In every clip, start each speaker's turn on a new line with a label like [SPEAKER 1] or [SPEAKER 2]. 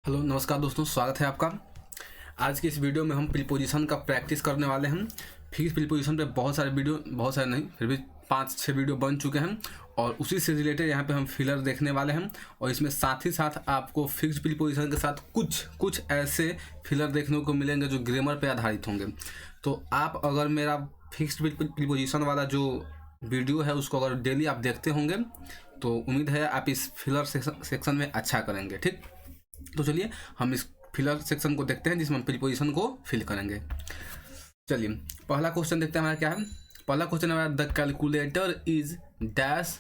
[SPEAKER 1] Hello नमस्कार दोस्तों, स्वागत है आपका। आज की इस वीडियो में हम प्रीपोजिशन का प्रैक्टिस करने वाले हैं। फिक्स प्रीपोजिशन पे बहुत सारे नहीं फिर भी 5-6 वीडियो बन चुके हैं और उसी से रिलेटेड यहाँ पे हम फिलर देखने वाले हैं। और इसमें साथ ही साथ आपको फिक्स प्रीपोजिशन के साथ कुछ ऐसे फिलर देखने को मिलेंगे जो ग्रामर पे आधारित होंगे। तो आप अगर मेरा फिक्स प्रीपोजिशन वाला जो वीडियो है उसको अगर डेली आप देखते होंगे तो उम्मीद है आप इस फिलर सेक्शन में अच्छा करेंगे। ठीक, तो चलिए हम इस फिलर सेक्शन को देखते हैं जिसमें हम प्रीपोजिशन को फिल करेंगे। चलिए पहला क्वेश्चन देखते हैं हमारा क्या है। पहला क्वेश्चन हमारा the calculator is dash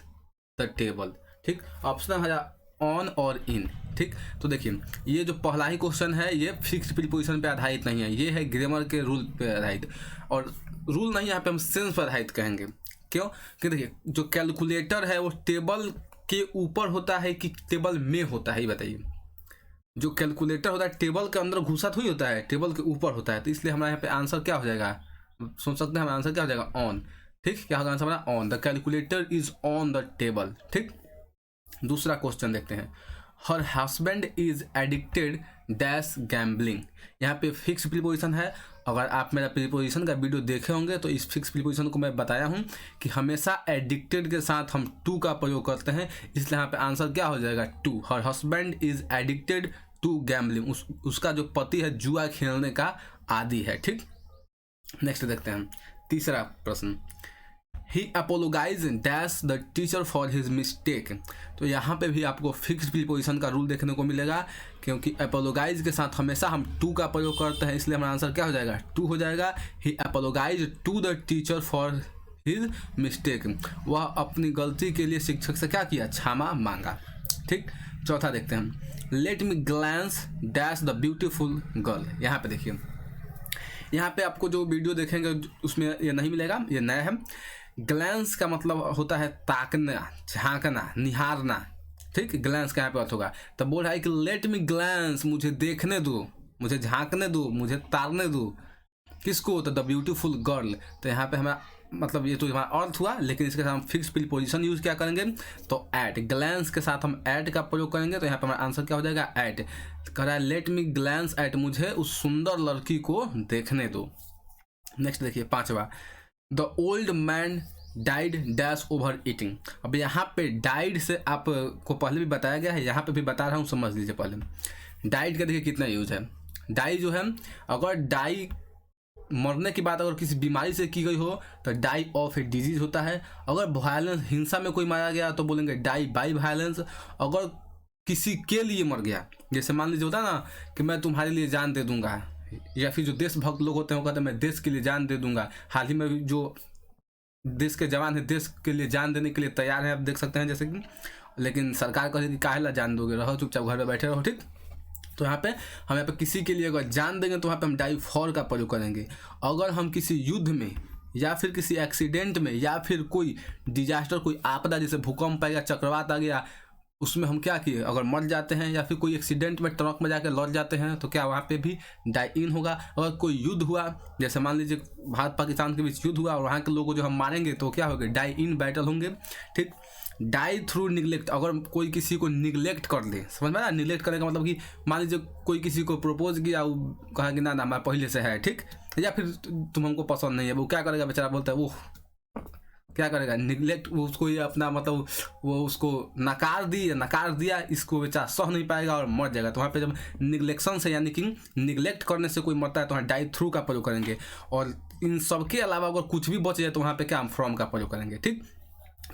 [SPEAKER 1] the table. ठीक, ऑप्शन है हमारा ऑन और इन। ठीक, तो देखिए ये जो पहला ही क्वेश्चन है ये फिक्स्ड प्रीपोजिशन पे आधारित नहीं है, ये है ग्रामर के रूल पे आधारित। और रूल नहीं, यहाँ पे हम सेंस पर आधारित कहेंगे। क्यों? कि देखिए जो कैलकुलेटर है वो टेबल के ऊपर होता है कि टेबल में होता है, ये बताइए। जो कैलकुलेटर होता है टेबल के अंदर घुसा थोड़ी होता है, टेबल के ऊपर होता है। तो इसलिए हमारे यहाँ पे आंसर क्या हो जाएगा, सोच सकते हैं हमारा आंसर क्या हो जाएगा, ऑन। ठीक, क्या होगा आंसर हमारा on. The calculator is on the table. ठीक, दूसरा क्वेश्चन देखते हैं। हर husband is addicted dash gambling. यहाँ पे फिक्स प्रीपोजिशन है। अगर आप मेरा प्रीपोजिशन का वीडियो देखे होंगे तो इस फिक्स प्रीपोजिशन को मैं बताया हूँ कि हमेशा एडिक्टेड के साथ हम टू का प्रयोग करते हैं, इसलिए यहाँ पे आंसर क्या हो जाएगा, to. Her husband is addicted to gambling, उसका जो पति है जुआ खेलने का आदी है। ठीक, नेक्स्ट देखते हैं तीसरा प्रश्न। He apologise dash the teacher for his mistake. तो यहाँ पे भी आपको फिक्स प्रीपोजिशन का रूल देखने को मिलेगा, क्योंकि अपोलोगाइज के साथ हमेशा हम टू का प्रयोग करते हैं, इसलिए हमारा आंसर क्या हो जाएगा, टू हो जाएगा। He apologise to the teacher for his mistake, वह अपनी गलती के लिए शिक्षक से क्या किया, क्षमा मांगा। ठीक, चौथा देखते हैं। Let me glance dash the beautiful girl. यहाँ पे देखिए, यहाँ पे आपको जो वीडियो देखेंगे उसमें ये नहीं मिलेगा, ये नया है। ग्लैंस का मतलब होता है ताकना, झांकना, निहारना। ठीक, ग्लैंस का यहाँ पे अर्थ होगा। तो बोल रहा है कि लेट मी ग्लैंस, मुझे देखने दो, मुझे झांकने दो, मुझे तारने दो। किसको? तो द ब्यूटीफुल गर्ल। तो यहाँ पे हमारा मतलब ये तो हमारा अर्थ हुआ, लेकिन इसके साथ हम फिक्स प्रीपोजिशन यूज क्या करेंगे, तो एट। ग्लैंस के साथ हम एट का प्रयोग करेंगे, तो यहाँ पे हमारा आंसर क्या हो जाएगा, एट। कह रहा है लेट मी ग्लैंस एट, मुझे उस सुंदर लड़की को देखने दो। नेक्स्ट देखिए पांचवा। The old man died dash over eating. अब यहाँ पे डाइड से आपको पहले भी बताया गया है, यहाँ पे भी बता रहा हूँ, समझ लीजिए पहले। डाइड का देखिए कितना यूज है। डाई जो है, अगर डाई मरने की बात अगर किसी बीमारी से की गई हो तो डाई ऑफ ए डिजीज होता है। अगर वायलेंस, हिंसा में कोई मारा गया तो बोलेंगे डाई बाई वायलेंस। अगर किसी के लिए मर गया, जैसे मान लीजिए होता है ना कि मैं तुम्हारे लिए जान दे दूंगा, या फिर जो देशभक्त लोग होते हैं वो कहते हैं मैं देश के लिए जान दे दूंगा। हाल ही में जो देश के जवान है देश के लिए जान देने के लिए तैयार है, आप देख सकते हैं जैसे कि, लेकिन सरकार कहे कि काहे ला जान दोगे, रहो चुपचाप घर में बैठे रहो। ठीक, तो यहाँ पे हम यहाँ पे किसी के लिए अगर जान देंगे तो वहाँ पे हम डाई फॉर का प्रयोग करेंगे। अगर हम किसी युद्ध में या फिर किसी एक्सीडेंट में या फिर कोई डिजास्टर, कोई आपदा जैसे भूकंप आ गया, चक्रवात आ गया, उसमें हम क्या किए, अगर मर जाते हैं या फिर कोई एक्सीडेंट में ट्रक में जाकर लड़ जाते हैं तो क्या वहाँ पे भी डाई इन होगा। अगर कोई युद्ध हुआ, जैसे मान लीजिए भारत पाकिस्तान के बीच युद्ध हुआ और वहाँ के लोगों को जो हम मारेंगे तो क्या होगा, डाई इन बैटल होंगे। ठीक, डाई थ्रू निगलेक्ट, अगर कोई किसी को निगलेक्ट कर ले, समझ में ना, निगलेक्ट करने का मतलब कि मान लीजिए कोई किसी को प्रपोज किया, वो कहा कि ना ना हमारा पहले से है, ठीक, या फिर तुम हमको पसंद नहीं है, वो क्या करेगा बेचारा, बोलता है वो क्या करेगा, निगलेक्ट, वो उसको ये अपना मतलब वो उसको नकार दिया, इसको बेचारा सह नहीं पाएगा और मर जाएगा। तो वहाँ पे जब निगलेक्शन से यानी कि निगलेक्ट करने से कोई मरता है तो वहाँ डाई थ्रू का प्रयोग करेंगे। और इन सब के अलावा अगर कुछ भी बच जाए तो वहाँ पे क्या, हम फ्रॉम का प्रयोग करेंगे। ठीक,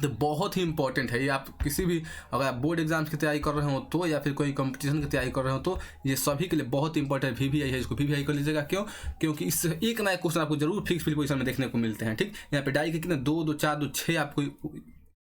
[SPEAKER 1] तो बहुत ही इंपॉर्टेंट है ये। आप किसी भी अगर आप बोर्ड एग्जाम्स की तैयारी कर रहे हो तो, या फिर कोई कंपटीशन की तैयारी कर रहे हो तो, ये सभी के लिए बहुत इंपॉर्टेंट VVI है, इसको VVI कर लीजिएगा। क्यों? क्योंकि इससे एक नया क्वेश्चन आपको जरूर फिक्स प्रीपोजिशन में देखने को मिलते हैं। ठीक, यहाँ पे डाई के कितने 2, 2, 4, 2, 6 आपको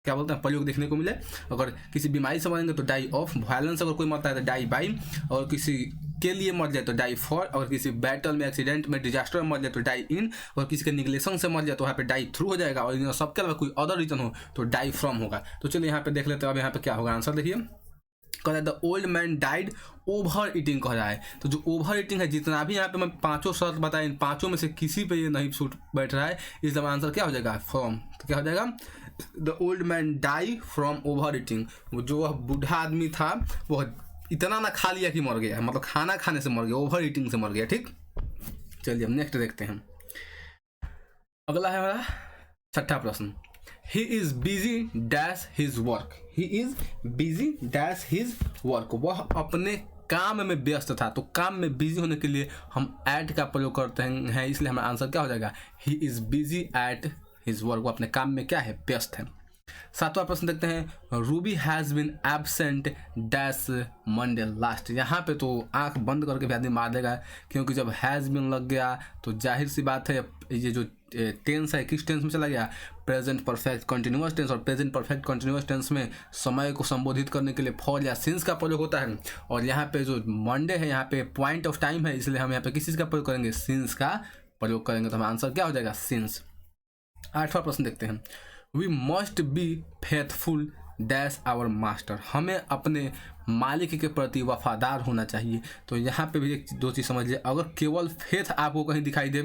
[SPEAKER 1] क्या बोलते हैं प्रयोग देखने को मिले। अगर किसी बीमारी से मरेंगे तो डाई ऑफ, वायलेंस अगर कोई मरता है तो डाई बाई, और किसी के लिए मर जाए तो डाई फॉर, और किसी बैटल में, एक्सीडेंट में, डिजास्टर में मर जाए तो डाई इन, और किसी के निगलेक्शन से मर जाए तो वहाँ पे डाई थ्रू हो जाएगा, और सबके अलावा कोई अदर रीजन हो तो डाई फ्रॉम होगा। तो चलिए यहाँ पे देख लेते हैं अब यहाँ पे क्या होगा आंसर। देखिए कह रहा है the old man died over eating कह रहा है। तो जो ओवर ईटिंग है, जितना भी यहाँ पे मैं 5 शर्त बताए, इन 5 में से किसी पे ये नहीं सूट बैठ रहा है, इसलिए आंसर क्या हो जाएगा, फ्रॉम। तो क्या हो जाएगा, the old man die from over eating. जो वह बूढ़ा आदमी था वह इतना ना खा लिया कि मर गया, मतलब खाना खाने से मर गया, ओवर ईटिंग से मर गया। ठीक, चलिए हम नेक्स्ट देखते हैं। अगला है हमारा छठा प्रश्न, he is busy dash his work. He is busy dash his work, वह अपने काम में व्यस्त था। तो काम में बिजी होने के लिए हम एट का प्रयोग करते हैं, इसलिए हमारा आंसर क्या हो जाएगा, he is busy at his work, वो अपने काम में क्या है, व्यस्त है। सातवां प्रश्न देखते हैं, Ruby has been absent dash Monday last. यहाँ पे तो आंख बंद करके भी आदमी मार देगा, क्योंकि जब हैज़ बीन लग गया तो जाहिर सी बात है ये जो टेंस है किस टेंस में चला गया, प्रेजेंट परफेक्ट कंटिन्यूअस टेंस। और प्रेजेंट परफेक्ट कंटिन्यूअस टेंस में समय को संबोधित करने के लिए फॉर या सिंस का प्रयोग होता है। और यहाँ पे जो मंडे है यहाँ पे पॉइंट ऑफ टाइम है, इसलिए हम यहाँ पे किस चीज़ का प्रयोग करेंगे, सिंस का प्रयोग करेंगे। तो हमारा आंसर क्या हो जाएगा, सिंस। आठवां प्रश्न देखते हैं, we must be faithful dash our master. हमें अपने मालिक के प्रति वफादार होना चाहिए। तो यहाँ पे भी एक दो चीज़ समझ लीजिए, अगर केवल फेथ आपको कहीं दिखाई दे,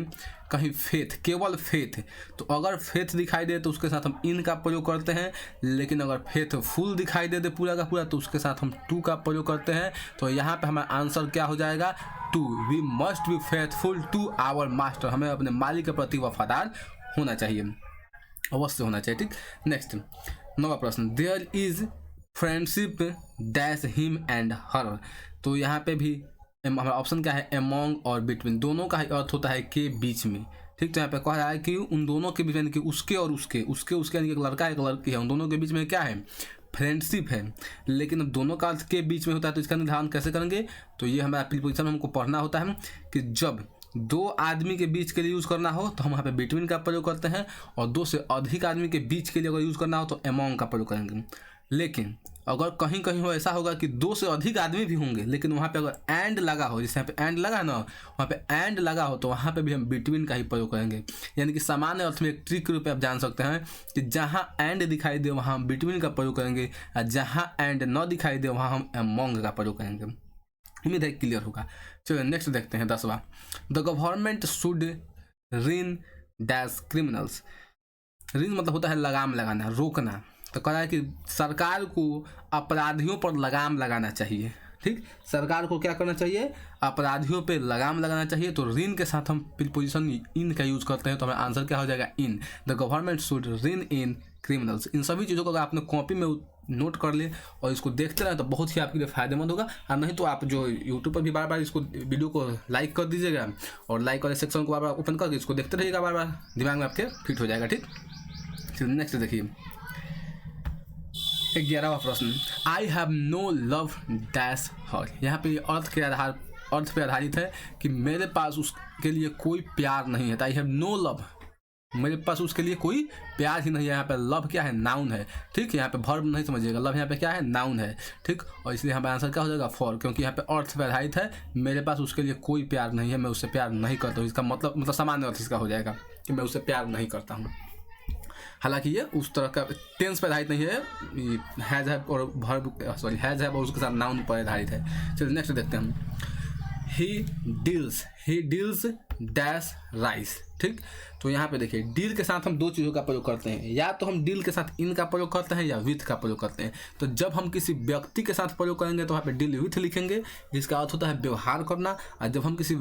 [SPEAKER 1] कहीं फेथ, केवल फेथ, तो अगर फेथ दिखाई दे तो उसके साथ हम इन का प्रयोग करते हैं। लेकिन अगर फेथ फुल दिखाई दे पूरा का पूरा तो उसके साथ हम टू का प्रयोग करते हैं। तो यहाँ पे हमारा आंसर क्या हो जाएगा, to. We must be faithful to our master, हमें अपने मालिक के प्रति वफादार होना चाहिए, अवश्य होना चाहिए। ठीक, नेक्स्ट नौवां प्रश्न, there is friendship dash him and her. तो यहाँ पे भी हमारा ऑप्शन क्या है, एमोंग और बिटवीन, दोनों का ही अर्थ होता है के बीच में। ठीक, तो यहाँ पे कह रहा है कि उन दोनों के बीच में, कि उसके और उसके यानी एक लड़का एक लड़की है, उन दोनों के बीच में क्या है, फ्रेंडशिप है। लेकिन अब दोनों का अर्थ के बीच में होता है, तो इसका निर्धारण कैसे करेंगे, तो ये हमारा प्रीपोजिशन हमको पढ़ना होता है कि जब दो आदमी के बीच के लिए यूज़ करना हो तो हम यहाँ पे बिटवीन का प्रयोग करते हैं, और दो से अधिक आदमी के बीच के लिए अगर यूज़ करना हो तो एमोंग का प्रयोग करेंगे। लेकिन अगर कहीं कहीं हो ऐसा होगा कि दो से अधिक आदमी भी होंगे, लेकिन वहाँ पे अगर एंड लगा हो, जैसे यहाँ पे एंड लगा ना, वहाँ पे एंड लगा हो, तो वहाँ पे भी हम बिटवीन का ही प्रयोग करेंगे। यानी कि सामान्य अर्थ में एक ट्रिक के रूप में आप जान सकते हैं कि जहाँ एंड दिखाई दे वहाँ हम बिटवीन का प्रयोग करेंगे, और जहाँ एंड न दिखाई दे वहाँ हम एमोंग का प्रयोग करेंगे। उम्मीद है क्लियर होगा। चलिए नेक्स्ट देखते हैं 10वां, the government should rein dash criminals. Rein मतलब होता है लगाम लगाना, रोकना। तो कह रहा है कि सरकार को अपराधियों पर लगाम लगाना चाहिए। ठीक, सरकार को क्या करना चाहिए, अपराधियों पे लगाम लगाना चाहिए। तो रिन के साथ हम प्रीपोजिशन इन का यूज करते हैं, तो हमारा आंसर क्या हो जाएगा, in. The government should rein in criminals. इन सभी चीज़ों को अगर आपने कॉपी में नोट कर ले और इसको देखते रहें तो बहुत ही आपके लिए फायदेमंद होगा। और नहीं तो आप जो यूट्यूब पर भी बार बार इसको वीडियो को लाइक कर दीजिएगा, और लाइक वाले सेक्शन को बार बार ओपन करके इसको देखते रहिएगा, बार बार दिमाग में आपके फिट हो जाएगा। ठीक, चलिए नेक्स्ट देखिए 11वां प्रश्न, I have no love dash her. यहाँ पे अर्थ पे आधारित है कि मेरे पास उसके लिए कोई प्यार नहीं है। आई हैव नो लव, मेरे पास उसके लिए कोई प्यार ही नहीं है। यहाँ पे लव क्या है, नाउन है। ठीक, यहाँ पे वर्ब नहीं समझिएगा, लव यहाँ पे क्या है, नाउन है। ठीक, और इसलिए यहाँ पे आंसर क्या हो जाएगा, फॉर, क्योंकि यहाँ पे अर्थ पे आधारित है, मेरे पास उसके लिए कोई प्यार नहीं है, मैं उससे प्यार नहीं करता हूँ। इसका मतलब सामान्य अर्थ इसका हो जाएगा कि मैं उससे प्यार नहीं करता हूँ। हालांकि ये उस तरह का टेंस पर आधारित नहीं है, हैज है और वर्ब, सॉरी हैज है और उसके साथ नाउन पर आधारित है। चलिए नेक्स्ट देखते हैं हम, ही डील्स डैश राइस। ठीक, तो यहाँ पे देखिए डील के साथ हम दो चीज़ों का प्रयोग करते हैं, या तो हम डील के साथ इन का प्रयोग करते हैं या विथ का प्रयोग करते हैं। तो जब हम किसी व्यक्ति के साथ प्रयोग करेंगे तो वहाँ पे डील विथ लिखेंगे, जिसका अर्थ होता है व्यवहार करना। और जब हम किसी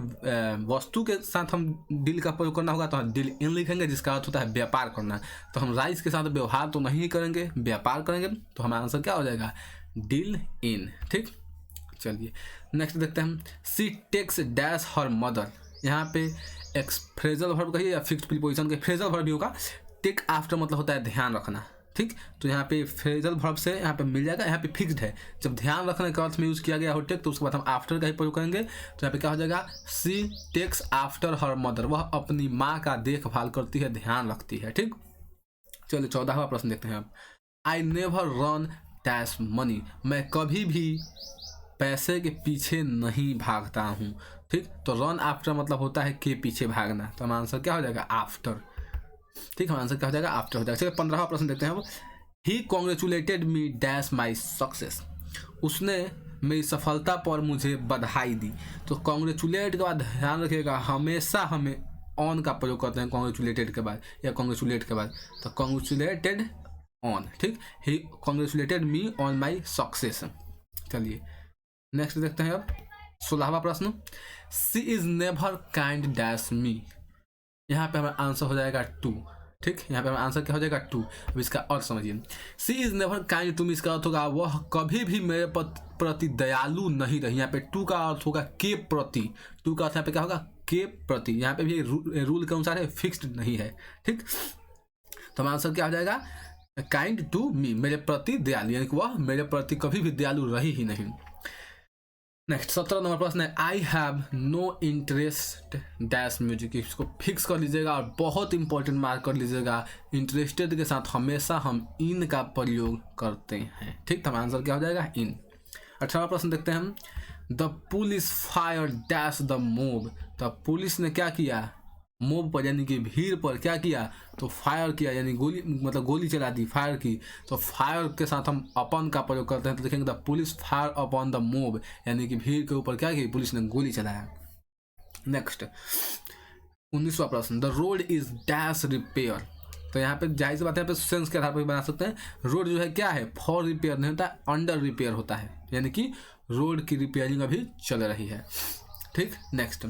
[SPEAKER 1] वस्तु के साथ हम डील का प्रयोग करना होगा तो हम डील इन लिखेंगे, जिसका अर्थ होता है व्यापार करना। तो हम राइस के साथ व्यवहार तो नहीं करेंगे, व्यापार करेंगे। तो हमारा आंसर क्या हो जाएगा, डील इन। ठीक, चलिए नेक्स्ट देखते हैं हम, सी टेक्स डैश हर मदर। यहाँ पे एक फ्रेजल वर्ब कहिए या फिक्स्ड प्रीपोजिशन के फ्रेजल वर्ब भी होगा। टेक आफ्टर मतलब होता है ध्यान रखना। ठीक, तो यहाँ पे फ्रेजल वर्ब से यहाँ पे मिल जाएगा, यहाँ पे फिक्स्ड है। जब ध्यान रखने के अर्थ में यूज़ किया गया हो टेक, तो उसके बाद हम आफ्टर का ही प्रयोग करेंगे। तो यहाँ पे क्या हो जाएगा, सी टेक्स आफ्टर हर मदर, वह अपनी माँ का देखभाल करती है, ध्यान रखती है। ठीक, चलिए 14वां प्रश्न देखते हैं आप, I never run dash money. मैं कभी भी पैसे के पीछे नहीं भागता हूँ। ठीक, तो रन आफ्टर मतलब होता है के पीछे भागना। तो हमारा आंसर क्या हो जाएगा, आफ्टर। ठीक, हमारा आंसर क्या हो जाएगा, आफ्टर हो जाएगा। चलिए 15वां प्रश्न देखते हैं अब, he congratulated me dash my success. उसने मेरी सफलता पर मुझे बधाई दी। तो कॉन्ग्रेचुलेट के बाद ध्यान रखिएगा, हमेशा हमें ऑन का प्रयोग करते हैं कॉन्ग्रेचुलेटेड के बाद या कॉन्ग्रेचुलेट के बाद। तो कॉन्ग्रेचुलेटेड ऑन। ठीक, he congratulated me on my success. चलिए नेक्स्ट देखते हैं अब 16वां प्रश्न, she is never kind dash me. यहाँ पे हमारा आंसर हो जाएगा टू। ठीक, यहाँ पे हमारा आंसर क्या हो जाएगा टू। अब इसका अर्थ समझिए, she is never kind to me, इसका अर्थ होगा वह कभी भी मेरे प्रति दयालु नहीं रही। यहाँ पे टू का अर्थ होगा के प्रति, टू का अर्थ यहाँ पे क्या होगा के प्रति। यहाँ पे भी रूल के अनुसार है, फिक्स्ड नहीं है। ठीक, तो हमारा आंसर क्या हो जाएगा काइंड टू मी, मेरे प्रति दयालु, यानी कि वह मेरे प्रति कभी भी दयालु रही ही नहीं। नेक्स्ट 17 नंबर प्रश्न है, I have no interest dash music. इसको फिक्स कर लीजिएगा और बहुत इंपॉर्टेंट मार्क कर लीजिएगा, इंटरेस्टेड के साथ हमेशा हम इन का प्रयोग करते हैं। ठीक, तो हमारा आंसर क्या हो जाएगा इन। 18वां प्रश्न देखते हैं हम, the police fire dash the mob. तो पुलिस ने क्या किया, मोब पर यानी कि भीड़ पर क्या किया, तो फायर किया, यानी गोली, मतलब गोली चला दी, फायर की। तो फायर के साथ हम अपन का प्रयोग करते हैं, तो देखेंगे the police fire upon the mob, यानी कि भीड़ के ऊपर क्या की, पुलिस ने गोली चलाया। नेक्स्ट 19वां प्रश्न, the road is dash repair. तो यहाँ पे जाहिर सी बात है, यहाँ पे सेंस के आधार पर बना सकते हैं। रोड जो है क्या है, फॉर रिपेयर नहीं होता, अंडर रिपेयर होता है, यानी कि रोड की रिपेयरिंग अभी चल रही है। ठीक, नेक्स्ट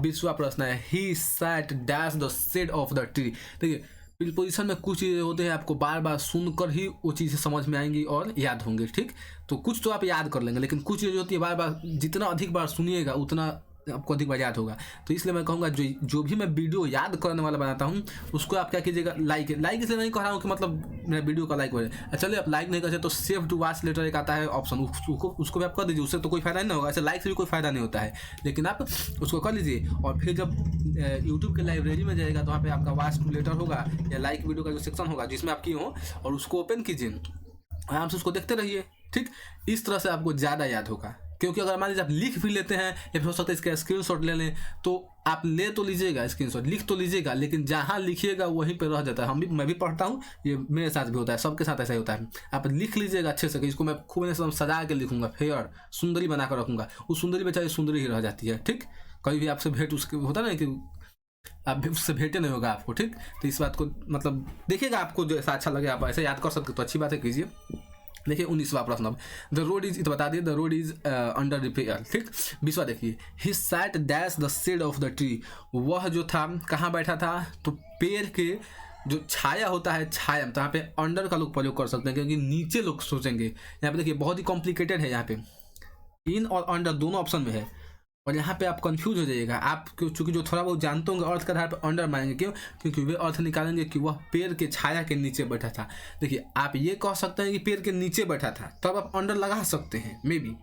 [SPEAKER 1] 20वां प्रश्न है, he sat dash the shade of the tree. देखिए प्रीपोजिशन में कुछ चीज़ें होते हैं आपको बार बार सुनकर ही वो चीज़ें समझ में आएंगी और याद होंगी। ठीक, तो कुछ तो आप याद कर लेंगे, लेकिन कुछ चीज़ें होती है बार बार जितना अधिक बार सुनिएगा उतना आपको अधिक बार याद होगा। तो इसलिए मैं कहूँगा जो भी मैं वीडियो याद करने वाला बनाता हूँ उसको आप क्या कीजिएगा, लाइक इसलिए नहीं कह रहा हूँ कि मतलब मेरा वीडियो का लाइक हो जाए। चलिए आप लाइक नहीं करते तो सेव टू वॉच लेटर एक आता है ऑप्शन, उसको भी आप कर दीजिए, उससे तो कोई फायदा नहीं होगा। ऐसे लाइक से भी कोई फायदा नहीं होता है, लेकिन आप उसको कर लीजिए। और फिर जब यूट्यूब के लाइब्रेरी में जाएगा तो वहाँ पे आपका वॉच टू लेटर होगा या लाइक वीडियो का जो सेक्शन होगा जिसमें आप किए हो, और उसको ओपन कीजिए, आराम से उसको देखते रहिए। ठीक, इस तरह से आपको ज़्यादा याद होगा। क्योंकि अगर मान लीजिए आप लिख भी लेते हैं या फिर हो सकता है इसका स्क्रीनशॉट ले लें, तो आप ले तो लीजिएगा स्क्रीनशॉट, लिख तो लीजिएगा, लेकिन जहाँ लिखिएगा वहीं पे रह जाता है। मैं भी पढ़ता हूँ, ये मेरे साथ भी होता है, सबके साथ ऐसा ही होता है। आप लिख लीजिएगा अच्छे से कि इसको मैं खूब सजा के लिखूंगा, फेयर सुंदरी बना कर रखूँगा, उस सुंदरी बेचारी सुंदरी ही रह जाती है। ठीक, कभी भी आपसे भेंट उसके होता ना कि आप उससे भेंटे नहीं होगा आपको। ठीक, तो इस बात को मतलब देखिएगा, आपको जो ऐसा अच्छा लगे आप ऐसे याद कर सकते तो अच्छी बात है, कीजिए। देखिए 19वां प्रश्न, अब द रोड इज, तो बता दिए the road is under repair. ठीक, 20वां देखिए, he sat dash the shade of the tree. वह जो था कहाँ बैठा था, तो पेड़ के जो छाया होता है, छाया, तो यहाँ पे अंडर का लोग प्रयोग कर सकते हैं क्योंकि नीचे लोग सोचेंगे। यहाँ पे देखिए बहुत ही कॉम्प्लिकेटेड है, यहाँ पे इन और अंडर दोनों ऑप्शन में है, और यहाँ पे आप कंफ्यूज हो जाइएगा। आप चूंकि जो थोड़ा बहुत जानते होंगे अर्थ के आधार पर अंडर मानेंगे, क्यों, क्योंकि वे अर्थ निकालेंगे कि वह पेड़ के छाया के नीचे बैठा था। देखिए आप ये कह सकते हैं कि पेड़ के नीचे बैठा था, तब आप अंडर लगा सकते हैं मे बी,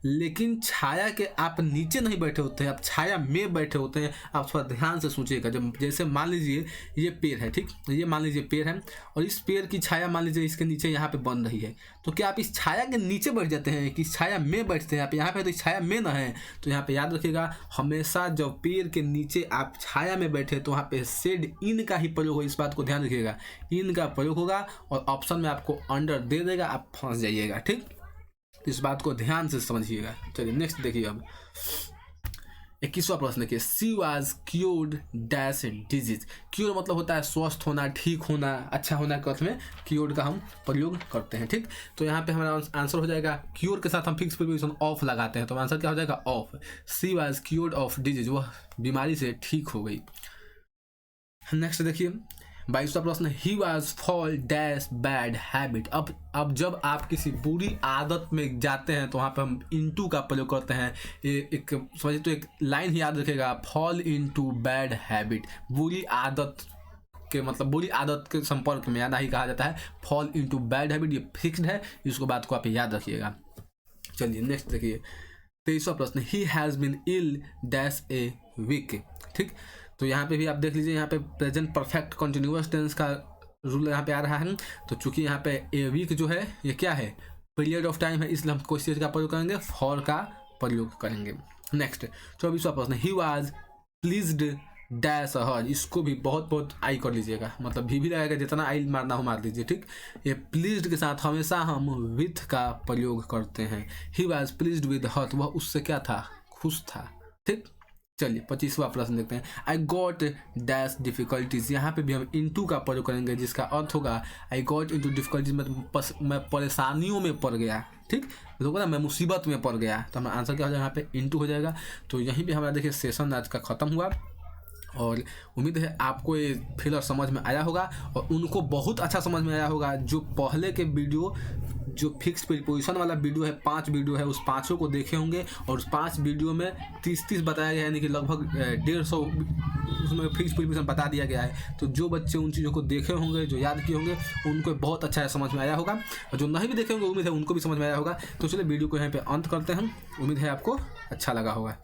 [SPEAKER 1] लेकिन छाया के आप नीचे नहीं बैठे होते हैं, आप छाया में बैठे होते हैं। आप थोड़ा ध्यान से सोचिएगा। जब जैसे मान लीजिए ये पेड़ है, ठीक, ये मान लीजिए पेड़ है और इस पेड़ की छाया मान लीजिए इसके नीचे यहाँ पे बन रही है, तो क्या आप इस छाया के नीचे बैठ जाते हैं कि छाया में बैठते हैं? आप यहाँ पे तो छाया में ना है, तो यहाँ पे याद रखिएगा हमेशा जब पेड़ के नीचे आप छाया में बैठे तो वहाँ पे शेड इन का ही प्रयोग हो, इस बात को ध्यान रखिएगा, इन का प्रयोग होगा और ऑप्शन में आपको अंडर दे देगा, आप फंस जाइएगा। ठीक, इस बात को ध्यान से समझिएगा। चलिए नेक्स्ट देखिए, अब 21वां प्रश्न देखिए, she was cured dash disease. Cure मतलब होता है स्वस्थ होना, ठीक होना, अच्छा होना के अर्थ में क्योर्ड का हम प्रयोग करते हैं। ठीक, तो यहाँ पे हमारा आंसर हो जाएगा, क्योर के साथ हम फिक्स प्रीपोजिशन ऑफ लगाते हैं, तो आंसर क्या हो जाएगा of. She was cured of disease, वह बीमारी से ठीक हो गई। नेक्स्ट देखिए 22वां प्रश्न, he was fall dash bad habit. अब जब आप किसी बुरी आदत में जाते हैं तो वहाँ पे हम इनटू का प्रयोग करते हैं। ये एक समझिए तो एक लाइन ही याद रखेगा, फॉल इनटू बैड हैबिट, बुरी आदत के मतलब बुरी आदत के संपर्क में आना ही कहा जाता है फॉल इनटू बैड हैबिट। ये फिक्स्ड है, इसको बात को आप याद रखिएगा। चलिए नेक्स्ट देखिए 23वां प्रश्न, he has been ill dash a week. ठीक, तो यहाँ पे भी आप देख लीजिए, यहाँ पे प्रेजेंट परफेक्ट कंटिन्यूअस टेंस का रूल यहाँ पे आ रहा है। तो चूंकि यहाँ पे ए वीक जो है ये क्या है, पीरियड ऑफ टाइम है, इसलिए हम किस चीज़ का प्रयोग करेंगे, फॉर का प्रयोग करेंगे। नेक्स्ट 24वां प्रश्न, he was pleased dash her. इसको भी बहुत आई कर लीजिएगा, मतलब भी लगाएगा, जितना आई मारना हो मार लीजिए। ठीक, ये प्लीज्ड के साथ हमेशा हम विथ का प्रयोग करते हैं। He was pleased with her, वह उससे क्या था, खुश था। ठीक, चलिए 25वां प्रश्न देखते हैं। आई गॉट डैश डिफिकल्टीज, यहाँ पे भी हम इनटू का प्रयोग करेंगे, जिसका अर्थ होगा आई गॉट इनटू डिफिकल्टीज, मैं परेशानियों में पड़ गया। ठीक, देखो ना, मैं मुसीबत में पड़ गया, तो हमारा आंसर क्या हो जाएगा, यहाँ पे इनटू हो जाएगा। तो यहीं पे हमारा देखिए सेशन आज का ख़त्म हुआ, और उम्मीद है आपको ये फिलर समझ में आया होगा और उनको बहुत अच्छा समझ में आया होगा। जो पहले के वीडियो, जो फिक्स प्रीपोजिशन वाला वीडियो है, 5 वीडियो है, उस 5 को देखे होंगे, और उस 5 वीडियो में 30 बताया गया है, यानी कि लगभग 150 उसमें फिक्स प्रीपोजिशन बता दिया गया है। तो जो बच्चे उन चीज़ों को देखे होंगे, जो याद किए होंगे, उनको बहुत अच्छा है समझ में आया होगा, और जो नहीं भी देखे होंगे उम्मीद है उनको भी समझ में आया होगा। तो चलिए वीडियो को यहाँ पे अंत करते हैं, उम्मीद है आपको अच्छा लगा होगा।